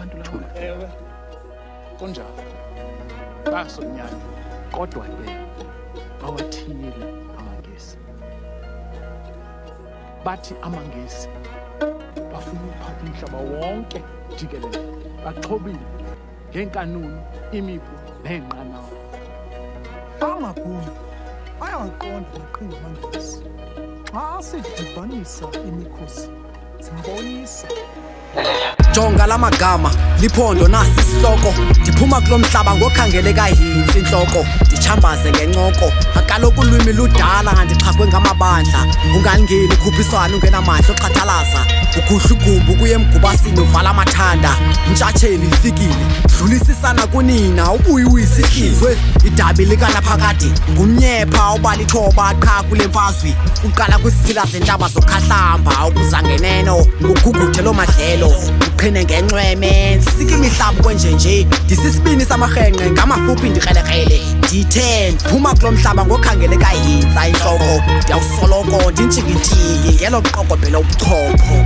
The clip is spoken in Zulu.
abantu laba? Ewe, kunjalo basonyana, kodwa ke bawathiyile amaNgesi. Bathi amaNgesi bafuna ukuphatha umhlaba wonke jikelele, baxhobile ngenkanuni, imipu neenqanawa. Amabhulu ayawaqonda amaqhinga amaNgesi. Xa sidibanisa imikhosi simbonisa. Jonga la magama liphondo nasi isihloko, ndiphuma kulo mhlaba ngokhangeleka yintsi intloko, ndichambaze ngencoko akaloku ulwimi ludala ngandixhakwe ngamabandla. Ungangeni ukhuphiswano ungenamandla oxhathalaza, ukhuhla ugumbu kuye emgubasini uvala amathanda. Mtshatsheli ifikile dlulisisana kunina ubuyiwisi ihlizwe, idabi likanaphakade ngumnyepha ubalithoba qha kule mfazwi. Uqala kwisila zentaba zokhahlamba ukuzangeneno uguguthe lo madlelo uqhine ngenxweme sika imihlaba kwenjenje. Ndisisibini samarhenqe ngamafuphi ndikrelekrele D10 phuma kulo mhlaba ngokhangeleka yintsa intloko. Ndiyawusoloko ndinjikintiki ngelo qoqobhelo ubuchopho.